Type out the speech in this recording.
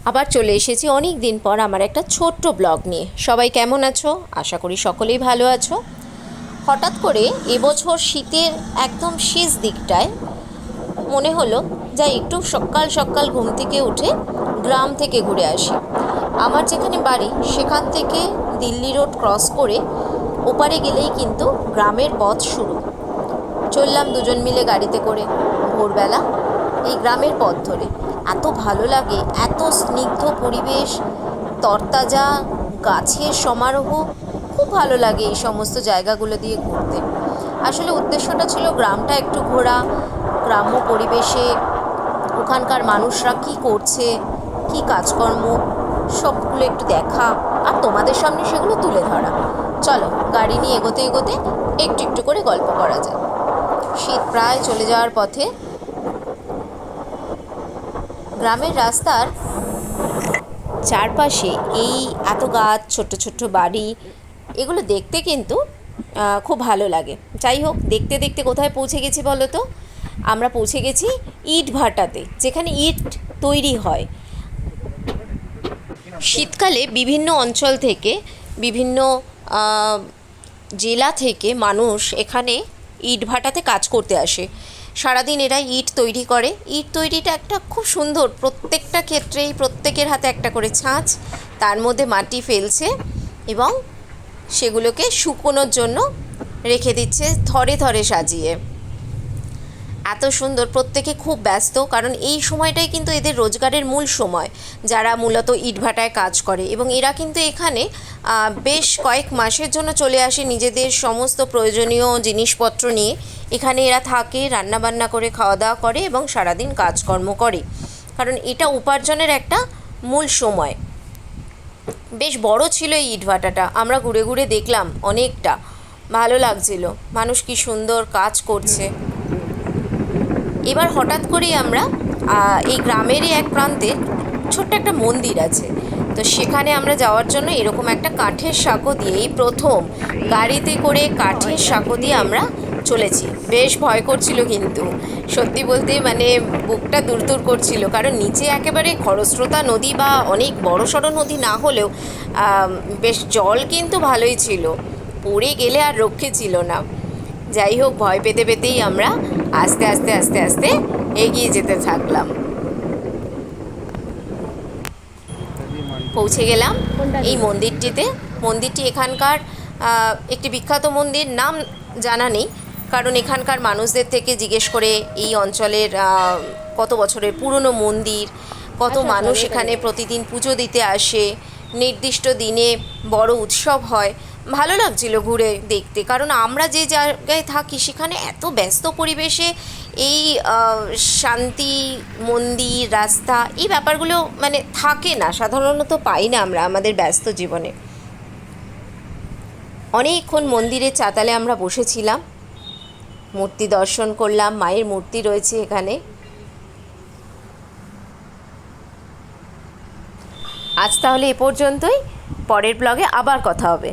আবার চলে এসেছি অনেক দিন পর আমার একটা ছোট্ট ব্লগ নিয়ে। সবাই কেমন আছো? আশা করি সকলেই ভালো আছো। হঠাৎ করে এবছর শীতের একদম শেষ দিকটায় মনে হলো যা একটু সকাল সকাল ঘুম থেকে উঠে গ্রাম থেকে ঘুরে আসি। আমার যেখানে বাড়ি সেখান থেকে দিল্লি রোড ক্রস করে ওপারে গেলেই কিন্তু গ্রামের পথ শুরু। চললাম দুজন মিলে গাড়িতে করে ভোরবেলা এই গ্রামের পথ ধরে। এত ভালো লাগে, এত স্নিগ্ধ পরিবেশ, তরতাজা গাছের সমারোহ। খুব ভালো লাগে এই সমস্ত জায়গাগুলো দিয়ে ঘুরতে। আসলে উদ্দেশ্যটা ছিল গ্রামটা একটু ঘোরা, গ্রাম্য পরিবেশে ওখানকার মানুষরা কি করছে, কি কাজকর্ম, সবগুলো একটু দেখা আর তোমাদের সামনে সেগুলো তুলে ধরা। চলো গাড়ি নিয়ে এগোতে এগোতে একটু একটু করে গল্প করা যায়। শীত প্রায় চলে যাওয়ার পথে। গ্রামের রাস্তার চারপাশে এই এত গাছ, ছোট্ট ছোট্ট বাড়ি, এগুলো দেখতে কিন্তু খুব ভালো লাগে। যাই হোক, দেখতে দেখতে কোথায় পৌঁছে গেছি বলো তো? আমরা পৌঁছে গেছি ইট ভাটাতে, যেখানে ইট তৈরি হয়। শীতকালে বিভিন্ন অঞ্চল থেকে, বিভিন্ন জেলা থেকে মানুষ এখানে ইট ভাটাতে কাজ করতে আসে। সারাদিন এরা ইট তৈরি করে। ইট তৈরিটা একটা খুব সুন্দর, প্রত্যেকটা ক্ষেত্রেই প্রত্যেকের হাতে একটা করে ছাঁচ, তার মধ্যে মাটি ফেলছে এবং সেগুলোকে শুকোনোর জন্য রেখে দিচ্ছে থরে থরে সাজিয়ে। এত সুন্দর, প্রত্যেকে খুব ব্যস্ত, কারণ এই সময়টাই কিন্তু এদের রোজগারের মূল সময়, যারা মূলত ইটভাটায় কাজ করে। এবং এরা কিন্তু এখানে বেশ কয়েক মাসের জন্য চলে আসে নিজেদের সমস্ত প্রয়োজনীয় জিনিসপত্র নিয়ে। এখানে এরা থাকে, রান্নাবান্না করে, খাওয়া দাওয়া করে এবং সারাদিন কাজকর্ম করে, কারণ এটা উপার্জনের একটা মূল সময়। বেশ বড় ছিল এই ইটভাটাটা, আমরা ঘুরে ঘুরে দেখলাম, অনেকটা ভালো লাগছিল। মানুষ কি সুন্দর কাজ করছে। এবার হঠাৎ করেই আমরা এই গ্রামেরই এক প্রান্তে ছোট্ট একটা মন্দির আছে, তো সেখানে আমরা যাওয়ার জন্য এরকম একটা কাঠের সাঁকো দিয়ে, এই প্রথম গাড়িতে করে কাঠের সাঁকো দিয়ে আমরা চলেছি। বেশ ভয় করছিল, কিন্তু সত্যি বলতে মানে বুকটা দুরদুর করছিল, কারণ নিচে একেবারে খরস্রোতা নদী বা অনেক বড় সড়ো নদী না হলেও বেশ জল কিন্তু ভালোই ছিল, পড়ে গেলে আর রক্ষে ছিল না। যাই হোক, ভয় পেতে পেতেই আমরা আস্তে আস্তে আস্তে আস্তে এগিয়ে যেতে থাকলাম। পৌঁছে গেলাম এই মন্দিরটিতে। মন্দিরটি এখানকার একটি বিখ্যাত মন্দির, নাম জানা নেই, কারণ এখানকার মানুষদের থেকে জিজ্ঞেস করে এই অঞ্চলের কত বছরের পুরনো মন্দির, কত মানুষ এখানে প্রতিদিন পুজো দিতে আসে, নির্দিষ্ট দিনে বড় উৎসব হয়। ভালো লাগছিল ঘুরে দেখতে, কারণ আমরা যে জায়গায় থাকি সেখানে এত ব্যস্ত পরিবেশে এই শান্তি, মন্দির, রাস্তা, এই ব্যাপারগুলো মানে থাকে না, সাধারণত পাই না আমরা আমাদের ব্যস্ত জীবনে। অনেকক্ষণ মন্দিরের চাতালে আমরা বসেছিলাম, মূর্তি দর্শন করলাম, মায়ের মূর্তি রয়েছে এখানে। আজ তাহলে এ পর্যন্তই, পরের ব্লগে আবার কথা হবে।